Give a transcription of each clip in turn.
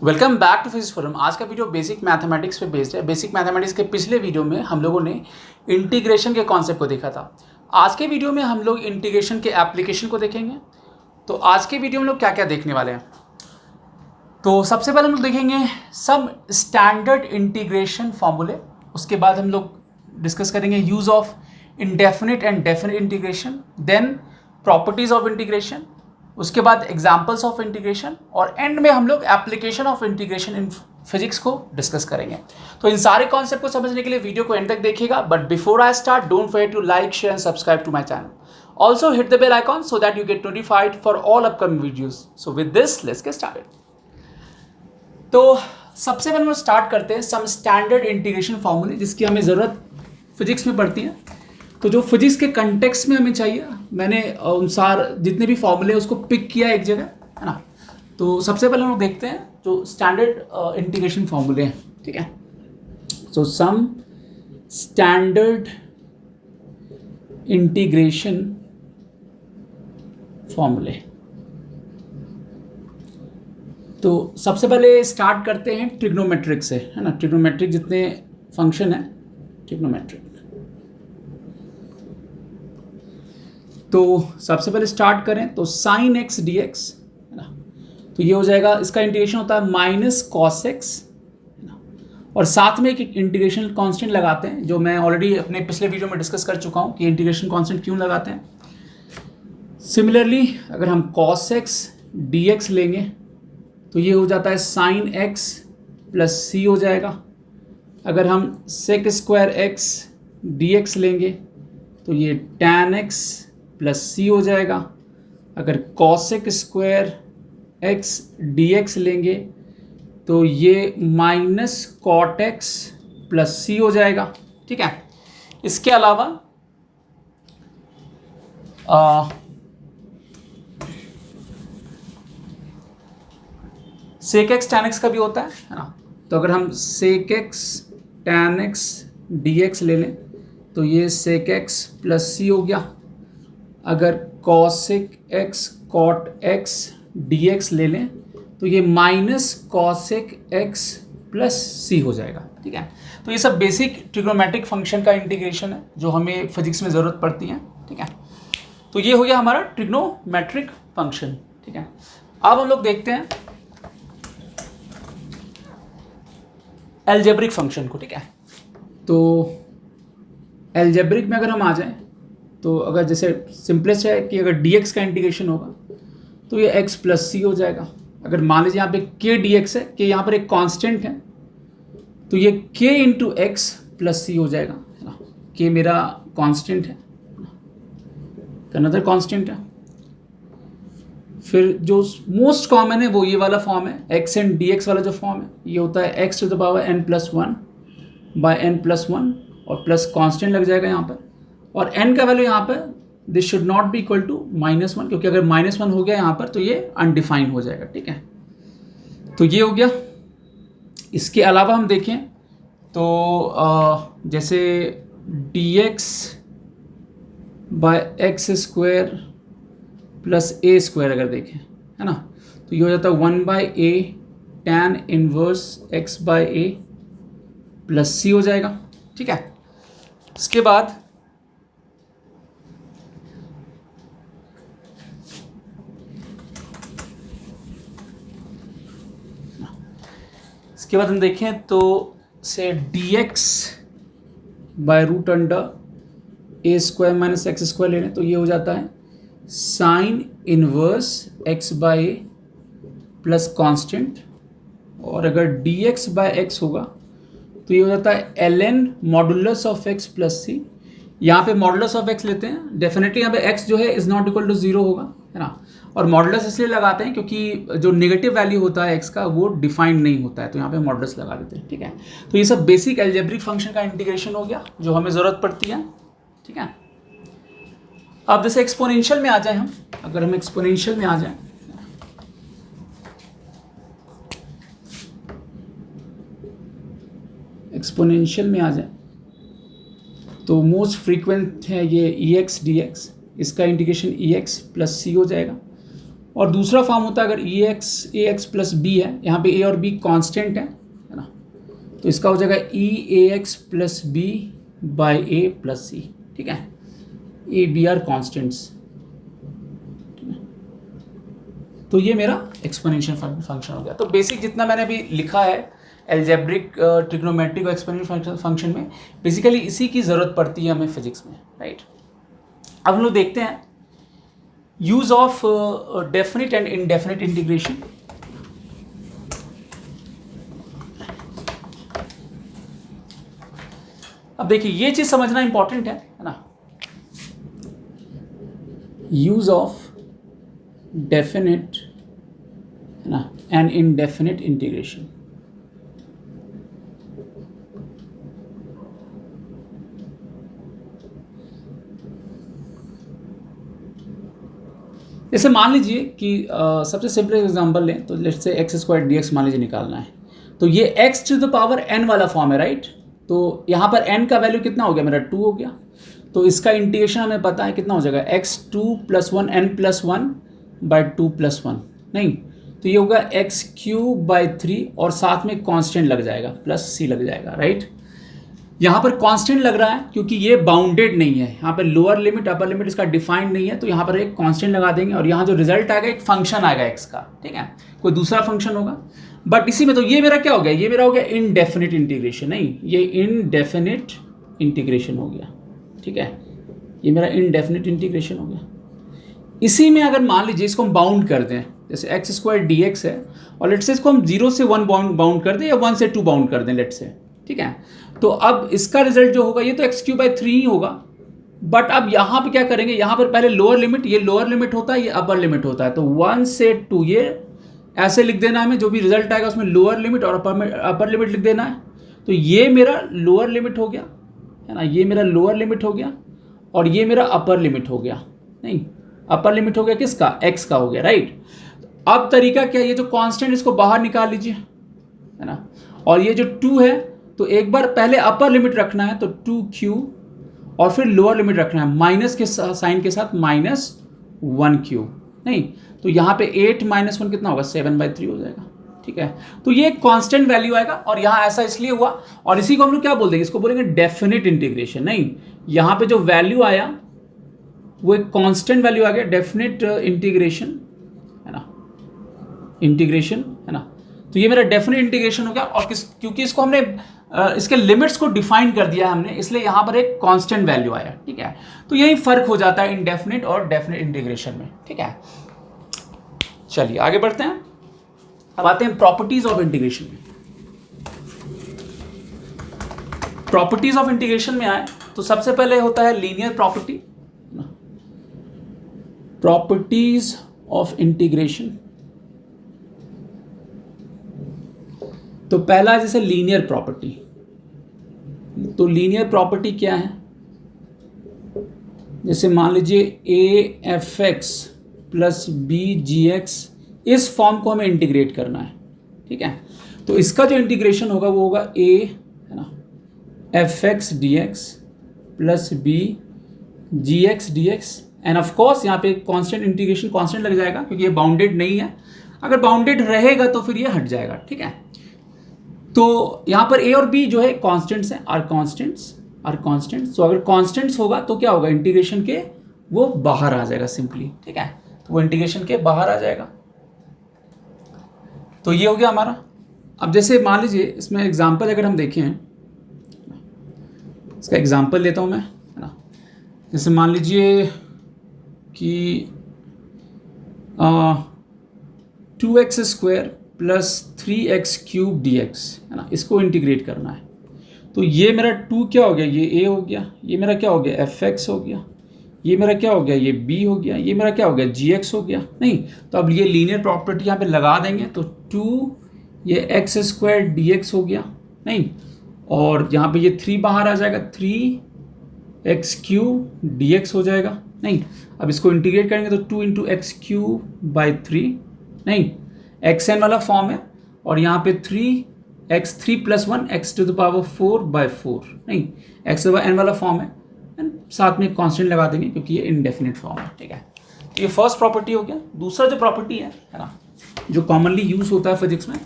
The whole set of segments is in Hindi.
Welcome back to physics forum. आज का वीडियो बेसिक मैथमेटिक्स पे बेस्ड है। बेसिक मैथमेटिक्स के पिछले वीडियो में हम लोगों ने इंटीग्रेशन के कॉन्सेप्ट को देखा था। आज के वीडियो में हम लोग इंटीग्रेशन के एप्लीकेशन को देखेंगे। तो आज के वीडियो में लोग क्या क्या देखने वाले हैं, तो सबसे पहले हम लोग देखेंगे सम स्टैंडर्ड इंटीग्रेशन फॉर्मूले। उसके बाद हम लोग डिस्कस करेंगे use of indefinite and definite integration, then properties of integration, उसके बाद एग्जाम्पल्स ऑफ इंटीग्रेशन, और एंड में हम लोग application of integration in physics को डिस्कस करेंगे। तो इन सारे कॉन्सेप्ट को समझने के लिए वीडियो को एंड तक देखिएगा। But before I start, don't forget to like, share and subscribe to my channel. Also hit the bell icon so that you get notified for all upcoming videos. So with this let's get started. तो सबसे पहले हम स्टार्ट करते हैं सम स्टैंडर्ड इंटीग्रेशन फॉर्मूले, जिसकी हमें ज़रूरत फिजिक्स में पड़ती है। तो जो फिजिक्स के कंटेक्स्ट में हमें चाहिए, मैंने अनुसार जितने भी फॉर्मूले उसको पिक किया एक जगह, है ना। तो सबसे पहले हम लोग देखते हैं जो स्टैंडर्ड इंटीग्रेशन फॉर्मूले हैं, ठीक है। सो सम स्टैंडर्ड इंटीग्रेशन फॉर्मूले। तो सबसे पहले स्टार्ट करते हैं ट्रिग्नोमेट्रिक से, है ना। ट्रिग्नोमेट्रिक जितने फंक्शन है, ट्रिग्नोमेट्रिक। तो सबसे पहले स्टार्ट करें तो साइन एक्स डी एक्स, है ना। तो ये हो जाएगा, इसका इंटीग्रेशन होता है माइनस कॉस एक्स, है ना। और साथ में एक इंटीग्रेशन कांस्टेंट लगाते हैं, जो मैं ऑलरेडी अपने पिछले वीडियो में डिस्कस कर चुका हूँ कि इंटीग्रेशन कांस्टेंट क्यों लगाते हैं। सिमिलरली अगर हम कॉस एक्स डी एक्स लेंगे तो ये हो जाता है साइन एक्स प्लस सी हो जाएगा। अगर हम sec square x d x लेंगे तो ये टैन एक्स प्लस सी हो जाएगा। अगर cosec square x d x लेंगे तो ये माइनस कॉट एक्स प्लस सी हो जाएगा, ठीक है। इसके अलावा सेक एक्स टैन एक्स का भी होता है ना। तो अगर हम sec x tan x d x ले लें तो ये सेक एक्स प्लस सी हो गया। अगर cosec x cot x d x ले लें तो ये माइनस कॉसेक एक्स प्लस सी हो जाएगा, ठीक है। तो ये सब बेसिक ट्रिग्नोमेट्रिक फंक्शन का इंटीग्रेशन है जो हमें फिजिक्स में ज़रूरत पड़ती है, ठीक है। तो ये हो गया हमारा ट्रिग्नोमेट्रिक फंक्शन, ठीक है। अब हम लोग देखते हैं एल्जेब्रिक फंक्शन को, ठीक है। तो एल्जेब्रिक में अगर हम आ जाएं तो अगर जैसे सिंपलेस्ट है कि अगर dx का इंटीग्रेशन होगा तो ये x प्लस सी हो जाएगा। अगर मान लीजिए यहाँ पे k dx है, कि यहाँ पर एक कांस्टेंट है, तो ये k इंटू एक्स प्लस सी हो जाएगा, है ना। k मेरा कांस्टेंट है, अनदर कांस्टेंट है। फिर जो मोस्ट कॉमन है वो ये वाला फॉर्म है, x एंड dx वाला जो फॉर्म है, ये होता है x to the power n plus one by n plus one, और प्लस कांस्टेंट लग जाएगा यहाँ पर। और n का वैल्यू यहाँ पर this should not be equal to minus one, क्योंकि अगर माइनस वन हो गया यहाँ पर तो ये अनडिफाइंड हो जाएगा, ठीक है। तो ये हो गया। इसके अलावा हम देखें तो जैसे dx by x square plus a square अगर देखें, है ना, तो ये हो जाता है one by a tan inverse x by a plus सी हो जाएगा, ठीक है। इसके बाद हम देखें तो से dx by root under a square minus x square ले लें तो ये हो जाता है sine inverse x by a plus constant. और अगर dx बाय एक्स होगा तो ये हो जाता है ln modulus of x plus c. यहाँ पे मॉडुलस ऑफ x लेते हैं, डेफिनेटली यहाँ पे x जो है is not equal to zero होगा, है ना। और मॉडुलस इसलिए लगाते हैं क्योंकि जो नेगेटिव वैल्यू होता है x का वो डिफाइंड नहीं होता है, तो यहाँ पे मॉडुलस लगा देते हैं, ठीक है। तो ये सब बेसिक एल्जेब्रिक फंक्शन का इंटीग्रेशन हो गया जो हमें ज़रूरत पड़ती है, ठीक है। अब जैसे एक्सपोनेंशियल में आ जाए हम, अगर हम एक्सपोनेंशियल में आ जाए तो मोस्ट फ्रीक्वेंट है ये ई एक्स डी एक्स, इसका इंटीग्रेशन ई एक्स प्लस सी हो जाएगा। और दूसरा फॉर्म होता है अगर ए एक्स प्लस बी है, यहाँ पे ए और बी कांस्टेंट है ना, तो इसका हो जाएगा e a x plus b by a plus c. ठीक है, ए बी आर कॉन्स्टेंट्स। तो ये मेरा एक्सपोनेंशियल फंक्शन हो गया। तो बेसिक जितना मैंने अभी लिखा है एल्जेब्रिक ट्रिग्नोमेट्रिक और एक्सपोनेंशियल फंक्शन में, बेसिकली इसी की ज़रूरत पड़ती है हमें फिजिक्स में, राइट। अब हम लोग देखते हैं use of definite and indefinite integration. अब देखिए ये चीज समझना इंपॉर्टेंट है ना, यूज ऑफ डेफिनिट है ना एंड इनडेफिनिट इंटीग्रेशन। जैसे मान लीजिए कि सबसे सिंपल एग्जांपल लें तो let's say x square D x मान लीजिए निकालना है, तो ये x to the power n वाला फॉर्म है, राइट। तो यहाँ पर एन का वैल्यू कितना हो गया, मेरा 2 हो गया। तो इसका इंटीग्रेशन हमें पता है कितना हो जाएगा, एक्स 2 + 1 n + 1 बाई 2 + 1, नहीं तो ये होगा एक्स क्यूब बाई 3 और साथ में कांस्टेंट लग जाएगा प्लस सी लग जाएगा, राइट। यहाँ पर कांस्टेंट लग रहा है क्योंकि ये बाउंडेड नहीं है, यहाँ पर लोअर लिमिट अपर लिमिट इसका डिफाइंड नहीं है, तो यहाँ पर एक कांस्टेंट लगा देंगे और यहाँ जो रिजल्ट आएगा एक फंक्शन आएगा एक्स का, ठीक है, कोई दूसरा फंक्शन होगा। बट इसी में तो ये मेरा क्या हो गया, ये मेरा हो गया इनडेफिनिट इंटीग्रेशन, नहीं ये इनडेफिनिट इंटीग्रेशन हो गया, ठीक है, ये मेरा इनडेफिनिट इंटीग्रेशन हो गया। इसी में अगर मान लीजिए इसको हम बाउंड कर दें, जैसे एक्स स्क्वायर डी एक्स है और लेट्स से इसको हम 0 से 1 बाउंड कर दें या 1 से 2 बाउंड कर दें लेट्स से, ठीक है। तो अब इसका रिजल्ट जो होगा ये तो एक्स क्यूब बाई 3 ही होगा। बट अब यहाँ पे क्या करेंगे, यहाँ पर पहले लोअर लिमिट, ये लोअर लिमिट होता है, ये अपर लिमिट होता है, तो 1 से 2 ये ऐसे लिख देना है हमें, जो भी रिजल्ट आएगा उसमें लोअर लिमिट और अपर लिमिट लिख देना है। तो ये मेरा लोअर लिमिट हो गया है ना, ये मेरा लोअर लिमिट हो गया और ये मेरा अपर लिमिट हो गया, नहीं अपर लिमिट हो गया किसका, एक्स का हो गया, राइट। अब तरीका क्या, ये जो कांस्टेंट इसको बाहर निकाल लीजिए है ना, और ये जो 2 है तो एक बार पहले अपर लिमिट रखना है तो 2q और फिर लोअर लिमिट रखना है माइनस के साइन के साथ -1q, नहीं तो यहाँ पे 8 - 1 कितना होगा 7/3 हो जाएगा, ठीक है। तो ये एक कांस्टेंट वैल्यू आएगा और यहाँ ऐसा इसलिए हुआ, और इसी को हम लोग क्या बोल देंगे, इसको बोलेंगे डेफिनिट इंटीग्रेशन। नहीं यहाँ पे जो वैल्यू आया वो एक कांस्टेंट वैल्यू आ गया, डेफिनिट इंटीग्रेशन है ना, इंटीग्रेशन है ना। तो ये मेरा डेफिनिट इंटीग्रेशन हो गया, और क्योंकि इसको हमने इसके लिमिट्स को डिफाइन कर दिया है हमने, इसलिए यहाँ पर एक कांस्टेंट वैल्यू आया, ठीक है। तो यही फर्क हो जाता है इनडेफिनिट और डेफिनिट इंटीग्रेशन में, ठीक है। चलिए आगे बढ़ते हैं, अब आते हैं प्रॉपर्टीज ऑफ इंटीग्रेशन में। प्रॉपर्टीज ऑफ इंटीग्रेशन में आए तो सबसे पहले होता है linear property, properties of integration. तो पहला जैसे लीनियर प्रॉपर्टी, तो लीनियर प्रॉपर्टी क्या है, जैसे मान लीजिए a f x plus b g x, इस फॉर्म को हमें इंटीग्रेट करना है, ठीक है। तो इसका जो इंटीग्रेशन होगा वो होगा ए है ना f x d x plus b g x d x, and of course यहाँ पे कांस्टेंट इंटीग्रेशन कांस्टेंट लग जाएगा क्योंकि ये बाउंडेड नहीं है, अगर बाउंडेड रहेगा तो फिर ये हट जाएगा, ठीक है। तो यहाँ पर ए और बी जो है कांस्टेंट्स हैं, आर कांस्टेंट्स। तो अगर कांस्टेंट्स होगा तो क्या होगा, इंटीग्रेशन के वो बाहर आ जाएगा सिंपली, ठीक है, तो वो इंटीग्रेशन के बाहर आ जाएगा। तो ये हो गया हमारा। अब जैसे मान लीजिए इसमें एग्जांपल अगर हम देखें, इसका एग्जांपल लेता हूँ मैं है ना, जैसे मान लीजिए कि 2x² प्लस 3x³ dx है ना, इसको इंटीग्रेट करना है। तो ये मेरा 2 क्या हो गया, ये a हो गया, ये मेरा क्या हो गया fx हो गया, ये मेरा क्या हो गया, ये b हो गया, ये मेरा क्या हो गया gx हो गया, नहीं तो अब ये लीनियर प्रॉपर्टी यहाँ पे लगा देंगे तो 2 ये x² dx हो गया, नहीं और यहाँ पे ये 3 बाहर आ जाएगा, 3x³ dx हो जाएगा, नहीं अब इसको इंटीग्रेट करेंगे तो 2 × x³/3, नहीं xn वाला फॉर्म है और यहाँ पे 3x3 + 1 x⁴/4, नहीं x n वाला फॉर्म है, साथ में कांस्टेंट लगा देंगे क्योंकि ये इनडेफिनिट फॉर्म है, ठीक है। ये फर्स्ट प्रॉपर्टी हो गया। दूसरा जो प्रॉपर्टी है ना, जो कॉमनली यूज होता है फिजिक्स में,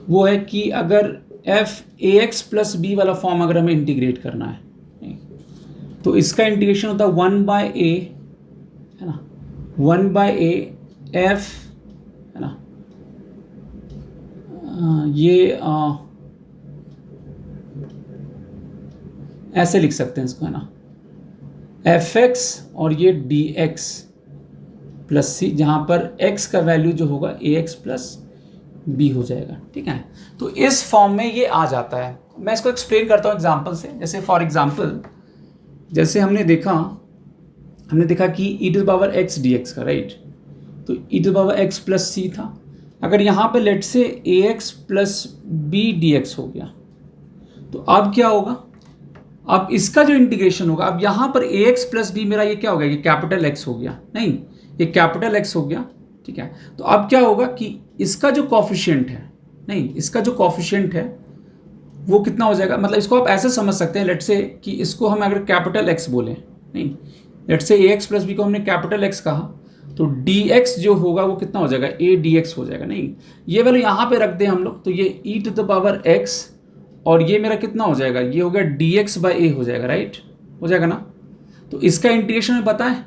वो है कि अगर f a x plus b वाला फॉर्म अगर हमें इंटीग्रेट करना है तो इसका इंटीग्रेशन होता है 1/a, है ना, 1/a एफ, है ना, ये ऐसे लिख सकते हैं इसको, है ना, एफ एक्स और ये डी एक्स प्लस सी, जहाँ पर x का वैल्यू जो होगा ए एक्स प्लस बी हो जाएगा। ठीक है, तो इस फॉर्म में ये आ जाता है। मैं इसको एक्सप्लेन करता हूँ एग्जांपल से। जैसे फॉर एग्जांपल, जैसे हमने देखा कि e to the power x d x का, राइट, तो e to the power x plus c था। अगर यहाँ पे लेट से a x plus b d x हो गया, तो अब क्या होगा, अब इसका जो इंटीग्रेशन होगा, अब यहाँ पर ए एक्स प्लस बी मेरा ये क्या हो गया, ये कैपिटल एक्स हो गया, नहीं ये कैपिटल एक्स हो गया। ठीक है, तो अब क्या होगा कि इसका जो कॉफिशिएंट है, नहीं इसका जो कॉफिशिएंट है वो कितना हो जाएगा, मतलब इसको आप ऐसे समझ सकते हैं, लेट से कि इसको हम अगर कैपिटल एक्स बोलें, नहीं लेट से ए एक्स प्लस बी को हमने कैपिटल एक्स कहा, तो डी एक्स जो होगा वो कितना हो जाएगा, ए डी एक्स हो जाएगा। नहीं ये वैल्यू यहाँ पे रख दें हम लोग, तो ये ई टू द पावर एक्स और ये मेरा कितना हो जाएगा, ये हो गया डी एक्स बाई ए हो जाएगा, राइट, हो जाएगा ना। तो इसका इंटीग्रेशन में पता है,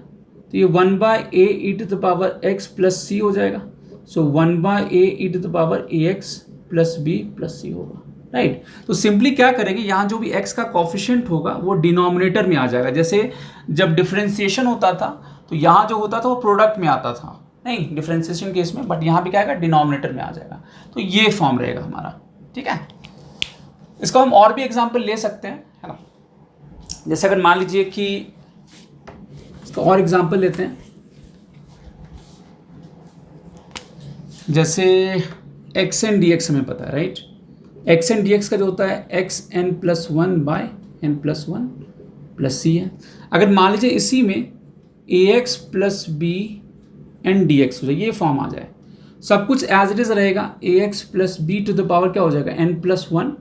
तो ये 1/a e to the power x plus सी हो जाएगा। So 1/a e to the power a x plus b plus c होगा, राइट। तो सिंपली क्या करेंगे, यहाँ जो भी x का कॉफिशिएंट होगा वो डिनोमिनेटर में आ जाएगा। जैसे जब डिफरेंशिएशन होता था तो यहाँ जो होता था वो प्रोडक्ट में आता था, नहीं डिफरेंशिएशन केस में, बट यहाँ भी क्या आएगा, डिनोमिनेटर में आ जाएगा। तो ये फॉर्म रहेगा हमारा। ठीक है, इसको हम और भी एग्जाम्पल ले सकते हैं, है ना। जैसे अगर मान लीजिए कि इसका और एग्जाम्पल लेते हैं, जैसे एक्स एन डी एक्स हमें पता है, right, x n d x का जो होता है x n plus one by n plus one plus c है। अगर मान लीजिए इसी में a x plus b n d x हो जाए, ये फॉर्म आ जाए, सब कुछ एज इट इज रहेगा, a x plus b to the power क्या हो जाएगा, n plus one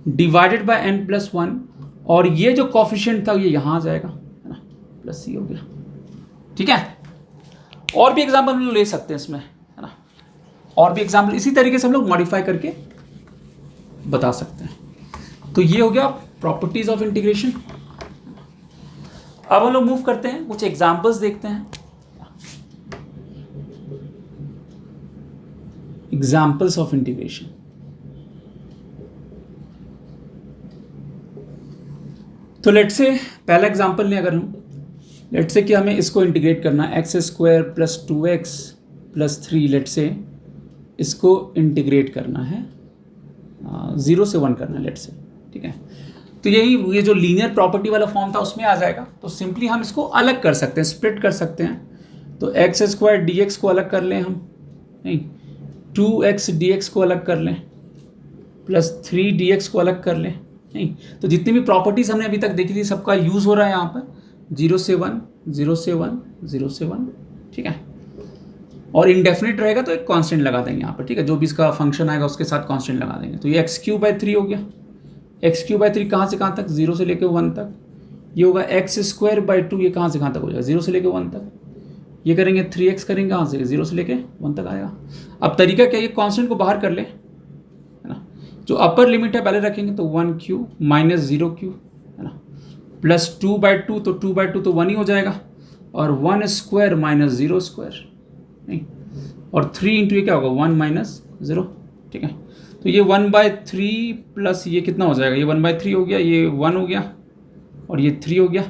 divided by n plus one, और ये जो कॉफिशिएंट था ये यहाँ आ जाएगा, है ना, प्लस सी हो गया। ठीक है, और भी एग्जाम्पल हम लोग ले सकते हैं इसमें, है ना, और भी एग्जाम्पल इसी तरीके से हम लोग मॉडिफाई करके बता सकते हैं। तो ये हो गया प्रॉपर्टीज ऑफ इंटीग्रेशन। अब हम लोग मूव करते हैं, कुछ एग्जाम्पल्स देखते हैं। एग्जाम्पल्स ऑफ इंटीग्रेशन, तो लेट से पहला एग्जाम्पल लें, अगर हम लेट से कि हमें इसको इंटीग्रेट करना है, x square plus 2x plus 3, let say इसको इंटीग्रेट करना है, 0 से 1 करना है लेट से। ठीक है, तो यही ये जो लीनियर प्रॉपर्टी वाला फॉर्म था उसमें आ जाएगा। तो सिंपली हम इसको अलग कर सकते हैं, स्प्लिट कर सकते हैं। तो एक्स स्क्वायर डी एक्स को अलग कर लें हम, नहीं 2x dx को अलग कर लें, प्लस 3 dx को अलग कर लें, नहीं तो जितनी भी प्रॉपर्टीज़ हमने अभी तक देखी थी सबका यूज़ हो रहा है यहाँ पर, 0 से 1 0 से 1 0 से 1। ठीक है, और इनडेफिनिट रहेगा तो एक कांस्टेंट लगा देंगे यहाँ पर। ठीक है, जो भी इसका फंक्शन आएगा उसके साथ कांस्टेंट लगा देंगे। तो ये x³/3 हो गया, x³/3 कहाँ से कहाँ तक, 0 से लेकर 1 तक। ये होगा x²/2, ये कहाँ से कहाँ तक हो जाएगा, 0 से लेकर 1 तक। ये करेंगे 3x करेंगे कहाँ से, 0 से लेके 1 तक आएगा। अब तरीका क्या है, ये कांस्टेंट को बाहर कर ले, है ना, जो अपर लिमिट है पहले रखेंगे, तो 1³ माइनस 0³ है ना, प्लस 2/2, तो 2/2 तो 1 ही हो जाएगा, और 1² माइनस 0² नहीं, और 3 इंटू ये क्या होगा, 1 माइनस 0। ठीक है, तो ये 1/3 प्लस ये कितना हो जाएगा, ये 1/3 हो गया, ये 1 हो गया, और ये 3 हो गया।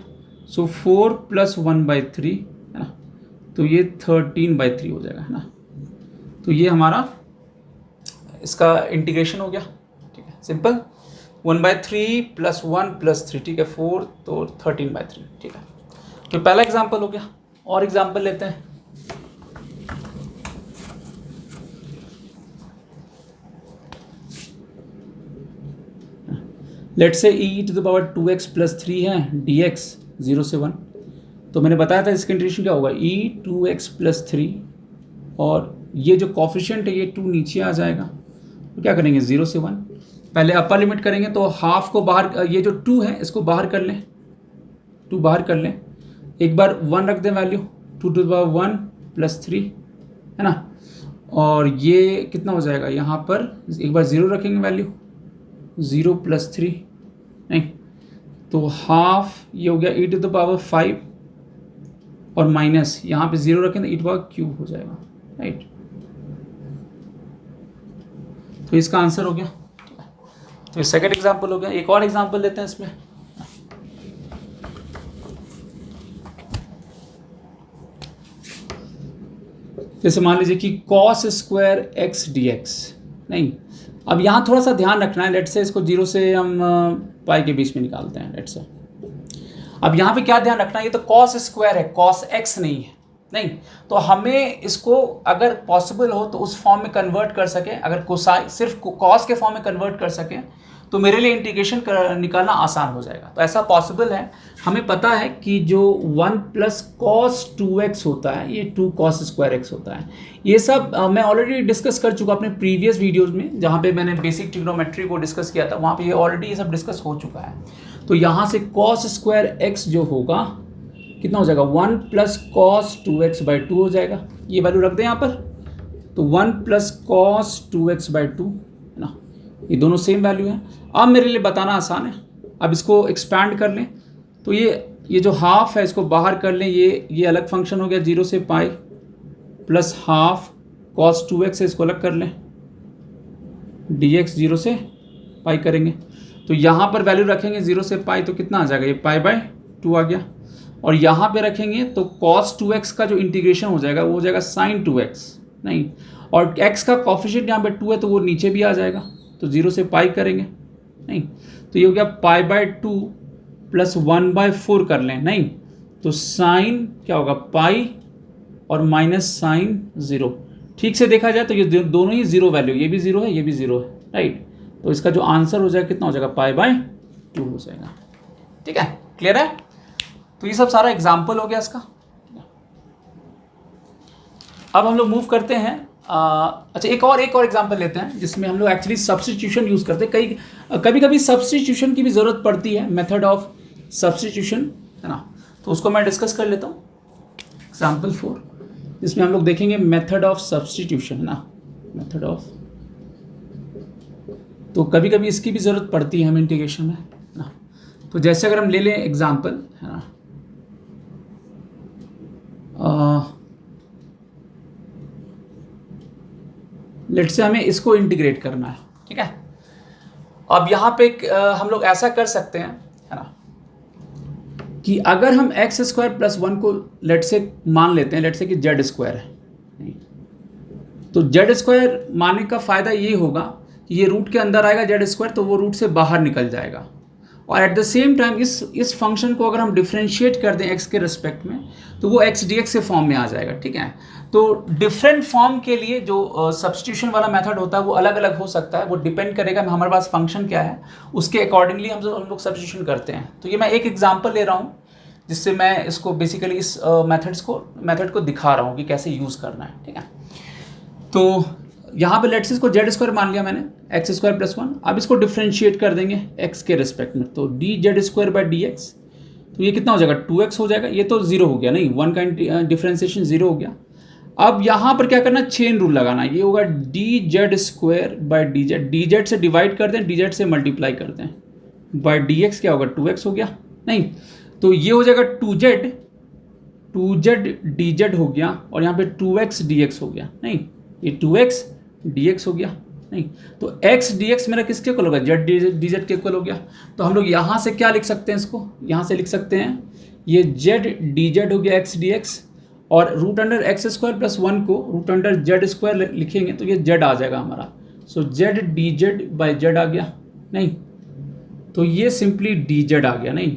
सो 4 प्लस 1/3 है ना, तो ये 13/3 हो जाएगा, है ना। तो ये हमारा इसका इंटीग्रेशन हो गया। ठीक है, सिंपल 1/3 प्लस 1 प्लस 3, ठीक है 4, तो 13/3। ठीक है, तो पहला एग्जाम्पल हो गया। और एग्जाम्पल लेते हैं। Let say e to the power 2x plus 3 है dx 0 से 1। तो मैंने बताया था इसका इंटीग्रेशन क्या होगा, e 2x प्लस 3, और ये जो कॉफिशिएंट है ये 2 नीचे आ जाएगा। तो क्या करेंगे, 0 से 1 पहले अपर लिमिट करेंगे, तो हाफ को बाहर, ये जो 2 है इसको बाहर कर लें, 2 बाहर कर लें, एक बार 1 रख दें value, 2 to the power 1 plus 3 है ना, और ये कितना हो जाएगा, यहाँ पर एक बार 0 रखेंगे वैल्यू, 0 प्लस 3 नहीं, तो हाफ ये हो गया e टू द पावर 5 और माइनस यहाँ पे 0 रखें तो e टू पावर क्यूब हो जाएगा, राइट। तो इसका आंसर हो गया। तो ये सेकंड एग्जांपल हो गया। एक और एग्जांपल लेते हैं इसमें। जैसे मान लीजिए कि cos स्क्वायर x dx, नहीं, अब यहाँ थोड़ा सा ध्यान रखना है। लेट से इसको 0 से हम पाई के बीच में निकालते हैं, लेट से। अब यहाँ पे क्या ध्यान रखना है, ये तो cos स्क्वायर है, cos x नहीं है, नहीं, तो हमें इसको अगर पॉसिबल हो तो उस फॉर्म में कन्वर्ट कर सकें, अगर कोसाइन सिर्फ cos के फॉर्म में कन्वर्ट कर सकें तो मेरे लिए इंटीग्रेशन निकालना आसान हो जाएगा। तो ऐसा पॉसिबल है, हमें पता है कि जो 1 प्लस कॉस 2x होता है ये 2 cos स्क्वायर x होता है। ये सब मैं ऑलरेडी डिस्कस कर चुका अपने प्रीवियस वीडियोस में, जहाँ पे मैंने बेसिक ट्रिग्नोमेट्री को डिस्कस किया था, वहाँ पे ये ऑलरेडी ये सब डिस्कस हो चुका है। तो यहाँ से cos स्क्वायर x जो होगा कितना हो जाएगा, 1 प्लस कॉस 2x बाई 2 हो जाएगा। ये वैल्यू रख दें यहाँ पर, तो 1 प्लस कॉस 2x बाई 2 है ना, ये दोनों सेम वैल्यू है। अब मेरे लिए बताना आसान है। अब इसको एक्सपैंड कर लें तो ये जो हाफ है इसको बाहर कर लें, ये अलग फंक्शन हो गया 0 से पाई, प्लस हाफ कॉस 2x है, इसको अलग कर लें, dx 0 से पाई करेंगे तो यहाँ पर वैल्यू रखेंगे 0 से पाई तो कितना आ जाएगा, ये पाई बाय 2 आ गया। और यहाँ पे रखेंगे तो cos 2x का जो इंटीग्रेशन हो जाएगा वो हो जाएगा sin 2x, नहीं, और x का कॉफिशिएंट यहाँ पे 2 है तो वो नीचे भी आ जाएगा, तो 0 से पाई करेंगे, नहीं, तो ये हो गया पाई बाय 2 प्लस 1 बाय 4 कर लें, नहीं, तो साइन क्या होगा पाई और माइनस साइन 0। ठीक से देखा जाए तो ये दोनों ही 0 वैल्यू, ये भी 0 है, ये भी 0 है, राइट। तो इसका जो आंसर हो जाएगा कितना हो जाएगा, पाई बाय 2 हो जाएगा। ठीक है, क्लियर है। तो ये सब सारा एग्जाम्पल हो गया इसका। अब हम लोग मूव करते हैं अच्छा एक और एग्जांपल लेते हैं जिसमें हम लोग एक्चुअली सब्स्टिट्यूशन यूज़ करते हैं। कभी कभी सब्स्टिट्यूशन की भी ज़रूरत पड़ती है, मेथड ऑफ सब्स्टिट्यूशन है ना, तो उसको मैं डिस्कस कर लेता हूँ। एग्जांपल 4 जिसमें हम लोग देखेंगे मेथड ऑफ सब्स्टिट्यूशन है ना, मेथड ऑफ, तो कभी कभी इसकी भी ज़रूरत पड़ती है हमें इंटीग्रेशन में ना। तो जैसे अगर हम ले लें एग्जाम्पल है ना, लेट से हमें इसको इंटीग्रेट करना है, ठीक है। अब यहाँ पे हम लोग ऐसा कर सकते हैं है ना कि अगर हम एक्स स्क्वायर प्लस 1 को लेट से मान लेते हैं, लेट से कि जेड स्क्वायर है, तो जेड स्क्वायर मानने का फ़ायदा ये होगा कि ये रूट के अंदर आएगा जेड स्क्वायर, तो वो रूट से बाहर निकल जाएगा। और एट द सेम टाइम इस फंक्शन को अगर हम डिफ्रेंशिएट कर दें एक्स के रिस्पेक्ट में तो वो एक्स डी एक्स के फॉर्म में आ जाएगा, ठीक है। तो डिफरेंट फॉर्म के लिए जो सब्स्टिट्यूशन वाला मेथड होता है वो अलग अलग हो सकता है, वो डिपेंड करेगा हमारे पास फंक्शन क्या है, उसके अकॉर्डिंगली हम लोग सब्स्टिट्यूशन करते हैं। तो ये मैं एक एग्जांपल ले रहा हूँ जिससे मैं इसको बेसिकली इस मेथड को दिखा रहा हूँ कि कैसे यूज़ करना है, ठीक है। तो यहाँ पे लेट्स इसको जेड स्क्वायर मान लिया मैंने, एक्स स्क्वायर प्लस 1। अब इसको डिफ्रेंशिएट कर देंगे एक्स के रिस्पेक्ट में, तो D Z square by D x, तो ये कितना हो जाएगा 2x हो जाएगा। ये तो 0 हो गया, नहीं, 1 का डिफ्रेंशिएशन 0 हो गया। अब यहाँ पर क्या करना, चेन रूल लगाना, ये होगा D Z square by D Z, D Z से डिवाइड कर दें, डी जेड से मल्टीप्लाई कर दें, बाई डी एक्स क्या होगा 2x हो गया, नहीं, तो ये हो जाएगा 2z डी जेड हो गया, और यहाँ पे 2x dx हो गया, नहीं, ये 2x dx हो गया, नहीं, तो x dx मेरा किसके इक्वल होगा, z dz के इक्वल हो गया। तो हम लोग यहाँ से क्या लिख सकते हैं, इसको यहाँ से लिख सकते हैं, ये z dz हो गया x dx, और root under x square plus 1 को रूट अंडर जेड स्क्वायर लिखेंगे तो ये z आ जाएगा हमारा। सो z dz बाई z आ गया, नहीं, तो ये सिंपली dz आ गया, नहीं,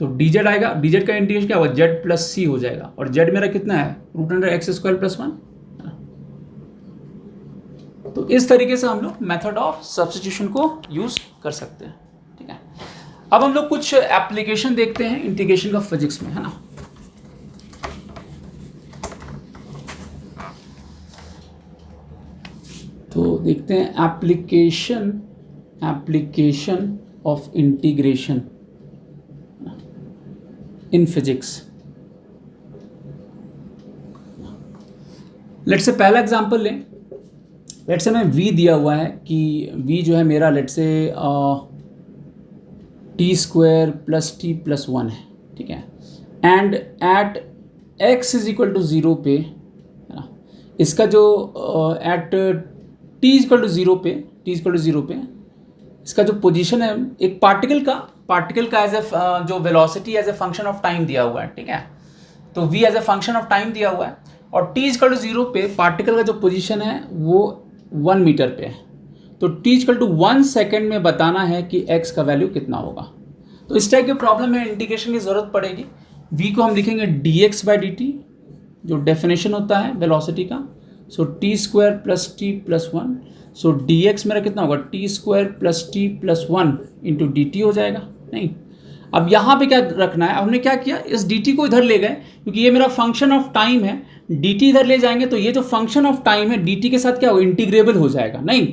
तो dz आएगा, dz का इंटीग्रेशन क्या होगा, z प्लस c हो जाएगा, और z मेरा कितना है, root under x square plus 1। तो इस तरीके से हम लोग मेथड ऑफ सब्स्टिट्यूशन को यूज कर सकते हैं, ठीक है। अब हम लोग कुछ एप्लीकेशन देखते हैं इंटीग्रेशन का फिजिक्स में, है ना। तो देखते हैं application of integration. In physics. Let's say पहला एग्जांपल लें। लेट्स से मैं v दिया हुआ है कि v जो है मेरा let's say t square plus t plus 1 है, ठीक है। And at x is equal to 0 पे, है ना, इसका जो at t is equal to 0 पे इसका जो पोजीशन है एक पार्टिकल का एज ए जो velocity as a function of time दिया हुआ है, ठीक है। तो v as a function of time दिया हुआ है और t इक्वल टू 0 पे पार्टिकल का जो पोजीशन है वो 1 मीटर पे है। तो t इक्वल टू 1 सेकेंड में बताना है कि x का वैल्यू कितना होगा। तो इस टाइप के प्रॉब्लम में इंटीग्रेशन की ज़रूरत पड़ेगी। v को हम लिखेंगे dx बाई dt, जो डेफिनेशन होता है वेलोसिटी का। So t square plus t plus 1, so dx मेरा कितना होगा, t square plus t plus 1 into d t हो जाएगा। नहीं, अब यहाँ पे क्या रखना है, हमने क्या किया, इस dt को इधर ले गए क्योंकि ये मेरा फंक्शन ऑफ टाइम है। dt इधर ले जाएंगे तो ये जो फंक्शन ऑफ टाइम है dt के साथ क्या होगा, इंटीग्रेबल हो जाएगा। नहीं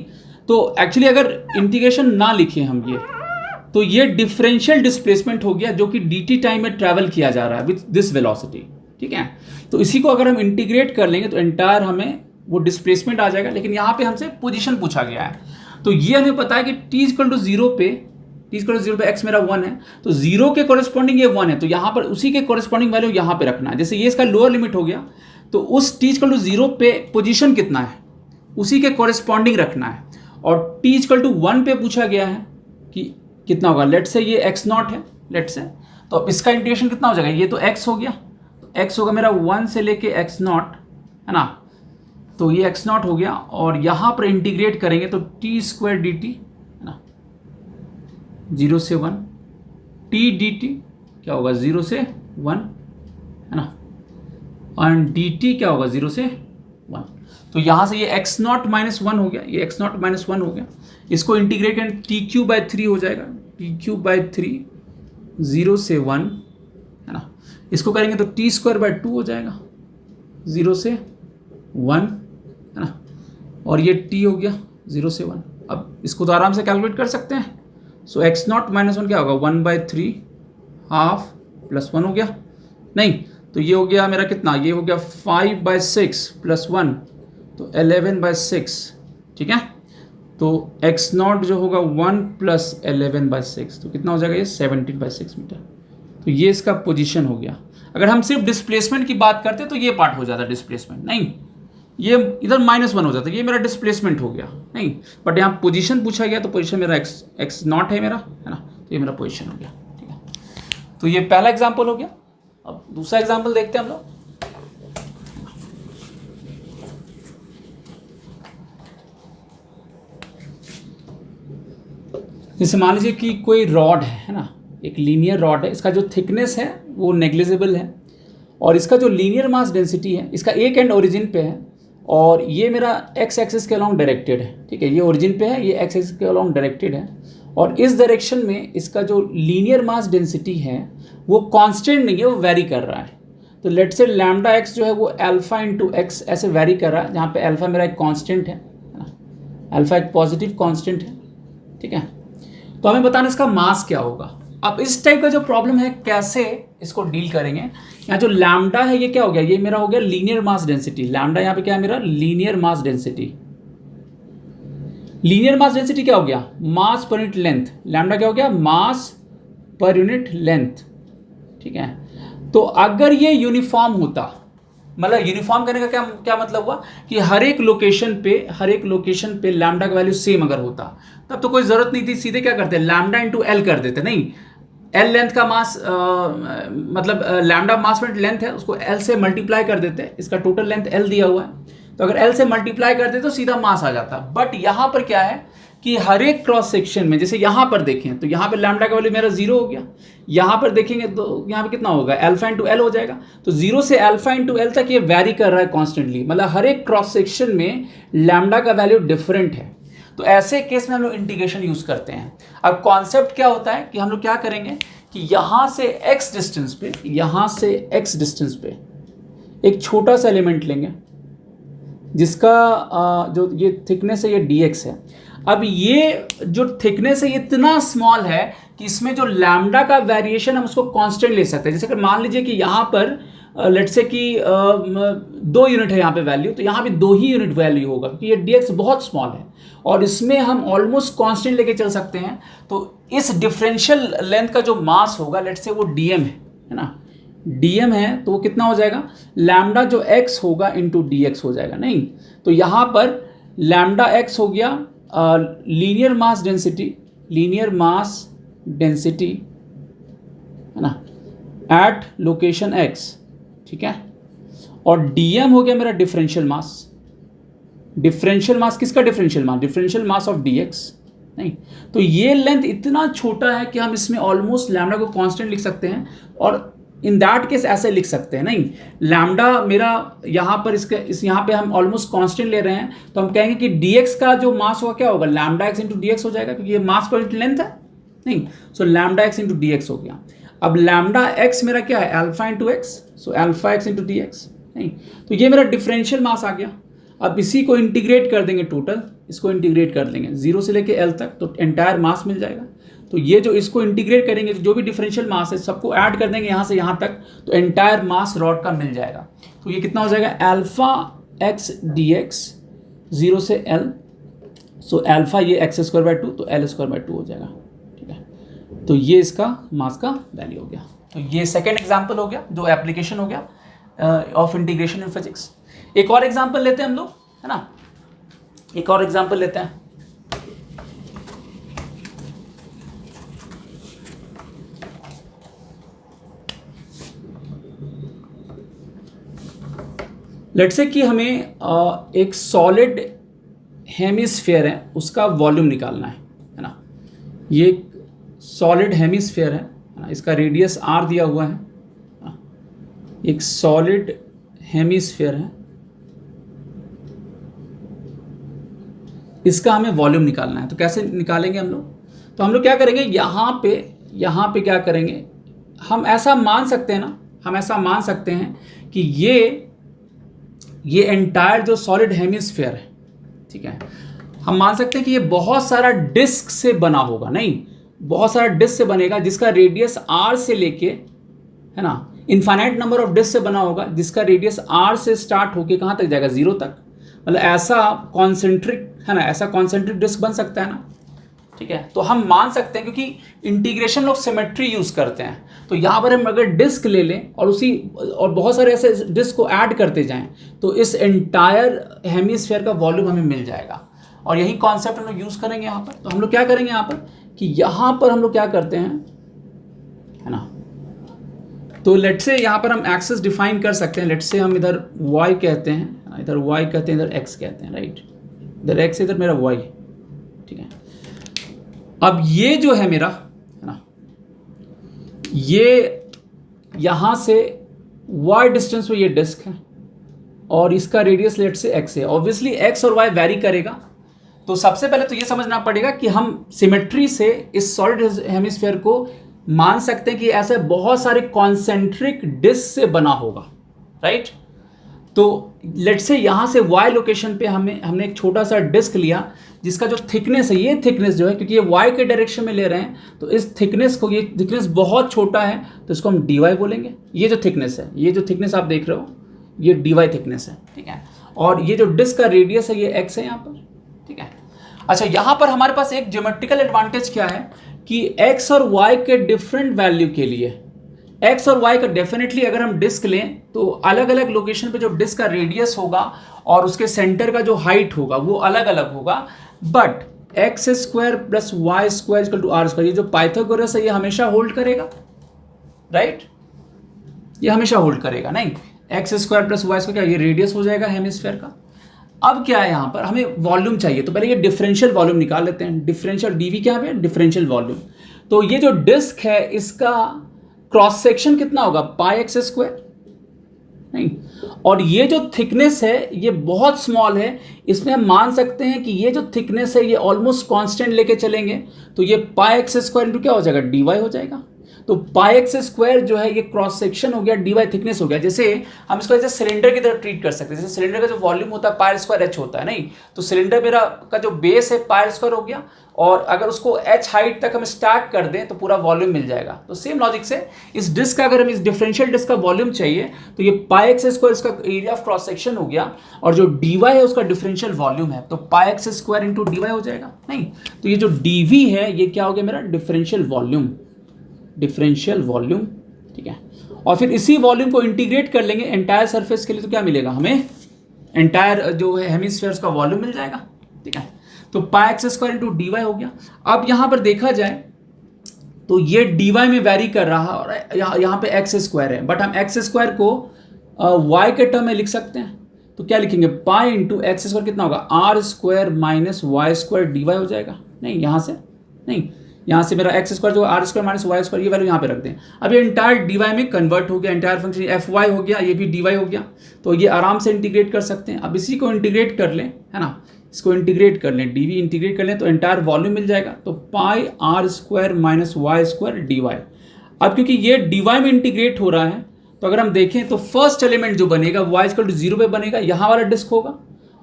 तो एक्चुअली अगर इंटीग्रेशन ना लिखें हम ये, तो ये डिफरेंशियल डिस्प्लेसमेंट हो गया जो कि dt टाइम में ट्रैवल किया जा रहा है विथ दिस वेलोसिटी, ठीक है। तो इसी को अगर हम इंटीग्रेट कर लेंगे तो एंटायर हमें वो डिस्प्लेसमेंट आ जाएगा। लेकिन यहाँ पे हमसे पोजीशन पूछा गया है, तो ये हमें पता है कि t इक्वल टू 0 पे x मेरा 1 है, तो 0 के कॉरेस्पॉन्डिंग ये 1 है, तो यहाँ पर उसी के कॉरेस्पॉन्डिंग वैल्यू यहाँ पे रखना है। जैसे ये इसका लोअर लिमिट हो गया, तो उस t इक्वल टू 0 पे पोजीशन कितना है उसी के कॉरेस्पॉन्डिंग रखना है। और t इक्वल टू 1 पे पूछा गया है कि कितना होगा, लेट से ये x नॉट है, लेट से, तो अब इसका इंटीग्रेशन कितना हो जाएगा, ये तो x हो गया, तो x होगा मेरा 1 से लेके x नॉट, है ना, तो ये x नॉट हो गया। और यहाँ पर इंटीग्रेट करेंगे तो टी स्क्वायर डी टी, है ना, 0 से 1, टी डी टी क्या होगा 0 से 1, है ना, और डी टी क्या होगा 0 से 1। तो यहाँ से ये x नॉट माइनस 1 हो गया, ये x नॉट माइनस 1 हो गया। इसको इंटीग्रेट करें टी क्यू बाई 3 हो जाएगा, टी क्यू बाई 3 0 से 1, है ना। इसको करेंगे तो टी स्क्वायर बाई 2 हो जाएगा 0 से 1, है ना, और ये t हो गया 0 से 1। अब इसको तो आराम से कैलकुलेट कर सकते हैं। सो x नॉट माइनस 1 क्या होगा, 1/3 हाफ प्लस 1 हो गया। नहीं तो ये हो गया मेरा कितना, ये हो गया 5/6 प्लस 1, तो 11/6, ठीक है। तो x नॉट जो होगा 1 प्लस 11/6, तो कितना हो जाएगा ये 17/6 मीटर। तो ये इसका पोजीशन हो गया। अगर हम सिर्फ डिस्प्लेसमेंट की बात करते तो ये पार्ट हो जाता डिस्प्लेसमेंट, नहीं ये इधर -1 हो जाता, ये मेरा डिस्प्लेसमेंट हो गया। नहीं बट यहाँ पोजीशन पूछा गया तो पोजीशन मेरा x नॉट है मेरा, है ना, तो ये मेरा पोजीशन हो गया, ठीक है। तो ये पहला एग्जांपल हो गया। अब दूसरा एग्जांपल देखते हैं हम लोग। जैसे मान लीजिए कि कोई रॉड है ना, एक लीनियर रॉड है, इसका जो थिकनेस है वो नेग्लिजिबल है और इसका जो लीनियर मास डेंसिटी है, इसका एक एंड ओरिजिन पे है और ये मेरा x एक्सिस के अलॉन्ग डायरेक्टेड है, ठीक है। ये ओरिजिन पे है, ये x एक्सिस के अलॉन्ग डायरेक्टेड है और इस डायरेक्शन में इसका जो लीनियर मास डेंसिटी है वो कांस्टेंट नहीं है, वो वेरी कर रहा है। तो लेट से लैम्डा x जो है वो अल्फा इंटू एक्स ऐसे वेरी कर रहा है, जहाँ पे अल्फा मेरा एक कांस्टेंट है ना, अल्फा एक पॉजिटिव कांस्टेंट है, ठीक है। तो हमें बताना इसका मास क्या होगा। अब इस टाइप का जो प्रॉब्लम है कैसे इसको डील करेंगे। यहाँ जो लैम्डा है ये क्या हो गया, ये मेरा हो गया लीनियर मास डेंसिटी। लैम्डा यहाँ पे क्या है मेरा, linear mass density. Linear mass density क्या हो गया, मास पर यूनिट लेंथ। लैम्डा क्या हो गया, मास पर यूनिट लेंथ, ठीक है। तो अगर ये यूनिफॉर्म होता, मतलब यूनिफॉर्म करने का क्या मतलब हुआ कि हर एक लोकेशन पे लैम्डा का वैल्यू सेम अगर होता तब तो कोई जरूरत नहीं थी, सीधे क्या करते लैम्डा इंटू एल कर देते। नहीं, एल लेंथ का मास मतलब लैम्डा मास पर लेंथ है, उसको एल से मल्टीप्लाई कर देते, इसका टोटल लेंथ एल दिया हुआ है, तो अगर एल से मल्टीप्लाई करते तो सीधा मास आ जाता। बट यहाँ पर क्या है कि हर एक क्रॉस सेक्शन में, जैसे यहाँ पर देखें तो यहाँ पे लैम्डा का वैल्यू मेरा 0 हो गया, यहाँ पर देखेंगे तो यहाँ पे कितना होगा, अल्फा इंटू एल हो जाएगा। तो 0 से अल्फा इंटू एल तक ये वेरी कर रहा है कॉन्स्टेंटली, मतलब हर एक क्रॉस सेक्शन में लैम्डा का वैल्यू डिफरेंट है। तो ऐसे केस में हम लोग इंटीग्रेशन यूज करते हैं। अब कॉन्सेप्ट क्या होता है कि हम लोग क्या करेंगे कि यहाँ से x डिस्टेंस पे एक छोटा सा एलिमेंट लेंगे जिसका जो ये थिकनेस है ये dx है। अब ये जो थिकनेस है ये इतना स्मॉल है कि इसमें जो लैम्डा का वेरिएशन हम उसको कांस्टेंट ले सकते हैं। जैसे अगर मान लीजिए कि यहाँ पर लेट्स से कि 2 यूनिट है यहाँ पे वैल्यू, तो यहाँ पे 2 ही यूनिट वैल्यू होगा क्योंकि ये dx बहुत स्मॉल है और इसमें हम ऑलमोस्ट कांस्टेंट लेके चल सकते हैं। तो इस डिफरेंशियल लेंथ का जो मास होगा लेट्स से वो dm है ना, dm है, तो वो कितना हो जाएगा, लैम्डा जो x होगा इंटू dx हो जाएगा। नहीं, तो यहाँ पर लैम्डा x हो गया लीनियर मास डेंसिटी है ना एट लोकेशन x, ठीक है, और dm हो गया मेरा डिफरेंशियल मास किसका डिफरेंशियल मास ऑफ dx। नहीं, तो ये लेंथ इतना छोटा है कि हम इसमें ऑलमोस्ट लैम्डा को कांस्टेंट लिख सकते हैं और इन दैट केस ऐसे लिख सकते हैं। नहीं, लैम्डा मेरा यहाँ पर यहाँ पे हम ऑलमोस्ट कांस्टेंट ले रहे हैं, तो हम कहेंगे कि dx का जो मास होगा क्या होगा, लैम्डा x इंटू dx हो जाएगा क्योंकि ये मास पर लेंथ है। नहीं, सो लैम्डा x इंटू dx हो गया। अब लैम्डा x मेरा क्या है, alpha into x, so alpha x into dx। नहीं, तो ये मेरा डिफरेंशियल मास आ गया। अब इसी को इंटीग्रेट कर देंगे, टोटल इसको इंटीग्रेट कर देंगे 0 से लेके l तक, तो एंटायर मास मिल जाएगा। तो ये जो इसको इंटीग्रेट करेंगे जो भी डिफरेंशियल मास है सबको ऐड कर देंगे यहाँ से यहाँ तक, तो एंटायर मास रॉड का मिल जाएगा। तो ये कितना हो जाएगा, अल्फा x dx 0 से l, सो अल्फा ये x²/2 तो l²/2 हो जाएगा। ठीक है, तो ये इसका मास का वैल्यू हो गया। तो ये सेकेंड एग्जाम्पल हो गया जो एप्लीकेशन हो गया ऑफ इंटीग्रेशन इन फिजिक्स। एक और एग्जाम्पल लेते हैं हम लोग, है ना, एक और एग्जाम्पल लेते हैं। लेट्स से कि हमें एक सॉलिड हेमिस्फीयर है उसका वॉल्यूम निकालना है ना। ये एक सॉलिड हेमिस्फीयर है ना, इसका रेडियस r दिया हुआ है ना? एक सॉलिड हेमिस्फीयर है, इसका हमें वॉल्यूम निकालना है। तो कैसे निकालेंगे हम लोग, तो हम लोग क्या करेंगे, यहाँ पे क्या करेंगे, हम ऐसा मान सकते हैं ना, हम ऐसा मान सकते हैं कि ये एंटायर जो सॉलिड हेमिस्फीयर है, ठीक है, हम मान सकते हैं कि ये बहुत सारा डिस्क से बना होगा। नहीं, बहुत सारा डिस्क से बनेगा जिसका रेडियस r से लेके, है ना, इनफाइनाइट नंबर ऑफ डिस्क से बना होगा जिसका रेडियस r से स्टार्ट होके कहाँ तक जाएगा, 0 तक। मतलब ऐसा कॉन्सेंट्रिक, है ना, ऐसा कॉन्सेंट्रिक डिस्क बन सकता है ना। ठीक है, तो हम मान सकते हैं क्योंकि इंटीग्रेशन लोग सिमेट्री यूज करते हैं, तो यहाँ पर हम अगर डिस्क ले लें और बहुत सारे ऐसे डिस्क को ऐड करते जाएं तो इस एंटायर हेमिस्फीयर का वॉल्यूम हमें मिल जाएगा। और यही कॉन्सेप्ट हम लोग यूज करेंगे यहाँ पर। तो हम लोग क्या करेंगे यहाँ पर कि यहाँ पर हम लोग क्या करते हैं, है ना, तो लेट्स से यहाँ पर हम एक्सेस डिफाइन कर सकते हैं। लेट्स से हम इधर y कहते हैं, इधर y कहते हैं, इधर x कहते हैं, राइट, इधर x इधर मेरा y। ठीक है, अब ये जो है मेरा, है ना, ये यहाँ से y डिस्टेंस पे ये डिस्क है और इसका रेडियस लेट से x है। ऑब्वियसली x और y वेरी करेगा, तो सबसे पहले तो ये समझना पड़ेगा कि हम सिमेट्री से इस सॉलिड हेमिस्फीयर को मान सकते हैं कि ऐसे बहुत सारे कॉन्सेंट्रिक डिस्क से बना होगा, राइट। तो लेट्स से यहाँ से y लोकेशन पे हमने एक छोटा सा डिस्क लिया जिसका जो थिकनेस है, ये थिकनेस जो है, क्योंकि ये y के डायरेक्शन में ले रहे हैं तो इस थिकनेस को, ये थिकनेस बहुत छोटा है तो इसको हम dy बोलेंगे। ये जो थिकनेस है, ये जो थिकनेस आप देख रहे हो, ये dy थिकनेस है, ठीक है। और ये जो डिस्क का रेडियस है ये x है यहाँ पर, ठीक है। अच्छा, यहाँ पर हमारे पास एक ज्योमेट्रिकल एडवांटेज क्या है कि x और y के डिफरेंट वैल्यू के लिए, x और y का डेफिनेटली अगर हम डिस्क लें तो अलग अलग लोकेशन पे जो डिस्क का रेडियस होगा और उसके सेंटर का जो हाइट होगा वो अलग अलग होगा। बट x² + y² = r², ये जो पाइथागोरस है ये हमेशा होल्ड करेगा, राइट, ये हमेशा होल्ड करेगा। नहीं, x² + y² क्या, ये रेडियस हो जाएगा हेमिस्फीयर का। अब क्या है, यहाँ पर हमें वॉल्यूम चाहिए, तो पहले ये डिफरेंशियल वॉल्यूम निकाल लेते हैं। डिफरेंशियल dv क्या है, डिफरेंशियल वॉल्यूम। तो ये जो डिस्क है इसका क्रॉस सेक्शन कितना होगा, πx²। नहीं, और ये जो थिकनेस है ये बहुत स्मॉल है, इसमें हम मान सकते हैं कि ये जो थिकनेस है ये ऑलमोस्ट कांस्टेंट लेके चलेंगे तो ये πx² इंटू क्या हो जाएगा, dy हो जाएगा। तो पाई एक्स स्क्वायर जो है ये क्रॉस सेक्शन हो गया, dy थिकनेस हो गया। जैसे हम इसको ऐसे सिलेंडर की तरह ट्रीट कर सकते हैं। जैसे सिलेंडर का जो वॉल्यूम होता है पाई स्क्वायर एच होता है, नहीं तो सिलेंडर मेरा का जो बेस है पाई स्क्वायर हो गया, और अगर उसको एच हाइट तक हम स्टैक कर दें तो पूरा वॉल्यूम मिल जाएगा। तो सेम लॉजिक से इस डिस्क का, अगर हम इस डिफरेंशियल डिस्क का वॉल्यूम चाहिए तो ये पाई एक्स स्क्वायर इसका एरिया ऑफ क्रॉस सेक्शन हो गया, और जो dy है उसका डिफरेंशियल वॉल्यूम है, तो pi x square into dy हो जाएगा। नहीं तो ये जो dv है ये क्या हो गया मेरा डिफरेंशियल वॉल्यूम, डिफरेंशियल वॉल्यूम, ठीक है। और फिर इसी वॉल्यूम को इंटीग्रेट कर लेंगे एंटायर सरफेस के लिए, तो क्या मिलेगा हमें, एंटायर जो है हेमिस्फीयर्स का वॉल्यूम मिल जाएगा, ठीक है। तो pi x square into d y हो गया। अब यहां पर देखा जाए तो ये डी वाई में वैरी कर रहा है, और यहाँ पे एक्स स्क्वायर है, बट हम एक्स स्क्वायर को वाई के टर्म में लिख सकते हैं। तो क्या लिखेंगे, पाई इंटू एक्स स्क्वायर कितना होगा, r square minus y square d y हो जाएगा। नहीं यहाँ से नहीं, यहाँ से मेरा एक्स स्क्वायर जो r square minus y square ये वैल्यू यहाँ पे रख दें। अब ये एंटायर डी वाई में कन्वर्ट हो गया, एंटायर फंक्शन एफ वाई हो गया, ये भी डी वाई हो गया, तो ये आराम से इंटीग्रेट कर सकते हैं। अब इसी को इंटीग्रेट कर लें, है ना, इसको इंटीग्रेट कर लें, डी वी इंटीग्रेट कर लें तो एंटायर वॉल्यूम मिल जाएगा। तो pi r square minus y square d y. अब क्योंकि ये डी वाई में इंटीग्रेट हो रहा है, तो अगर हम देखें तो फर्स्ट एलिमेंट जो बनेगा वाई इक्वल टू 0 पे बनेगा, यहाँ वाला डिस्क होगा,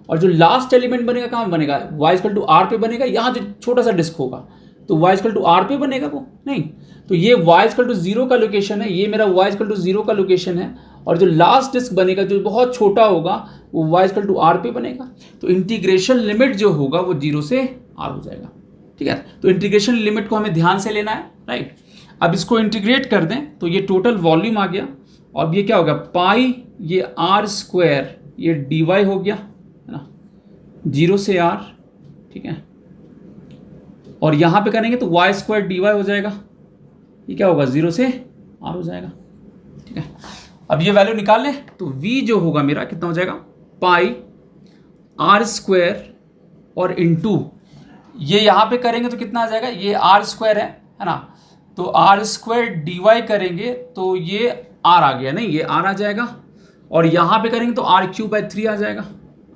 और जो लास्ट एलिमेंट बनेगा कहाँ बनेगा, वाई इक्वल टू आर पे बनेगा, यहाँ जो छोटा सा डिस्क होगा तो y इक्वल टू आर पे बनेगा वो, नहीं तो ये y इक्वल टू 0 का लोकेशन है, ये मेरा y इक्वल टू 0 का लोकेशन है, और जो लास्ट डिस्क बनेगा जो बहुत छोटा होगा वो y इक्वल टू आर पे बनेगा। तो इंटीग्रेशन लिमिट जो होगा वो 0 से r हो जाएगा, ठीक है। तो इंटीग्रेशन लिमिट को हमें ध्यान से लेना है, राइट। अब इसको इंटीग्रेट कर दें तो ये टोटल वॉल्यूम आ गया, और ये क्या हो गया, पाई ये आर स्क्वायर ये डी वाई हो गया, है ना, 0 से r, ठीक है। और यहाँ पे करेंगे तो वाई स्क्वायर डी वाई हो जाएगा, ये क्या होगा 0 से r हो जाएगा, ठीक है। अब ये वैल्यू निकाल लें तो v जो होगा मेरा कितना हो जाएगा, पाई आर स्क्वायर और इंटू ये यहाँ पे करेंगे तो कितना आ जाएगा, ये आर स्क्वायर है ना, तो आर स्क्वायर डी वाई करेंगे तो ये r आ गया, नहीं ये r आ जाएगा, और यहाँ पे करेंगे तो आर क्यूब बाई 3 आ जाएगा,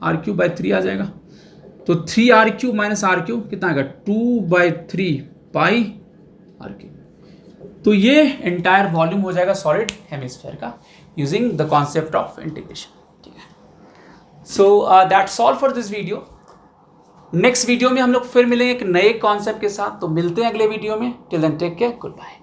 आर क्यूब बाई 3 आ जाएगा। तो 3r cube minus are cube कितना आएगा, 2/3 पाई आर क्यूब। तो ये एंटायर वॉल्यूम हो जाएगा सॉलिड हेमिस्फीयर का using the concept of integration, ठीक है। So that's all for this video. Next video में हम लोग फिर मिलेंगे एक नए कॉन्सेप्ट के साथ, तो मिलते हैं अगले वीडियो में। Till then take care, good bye.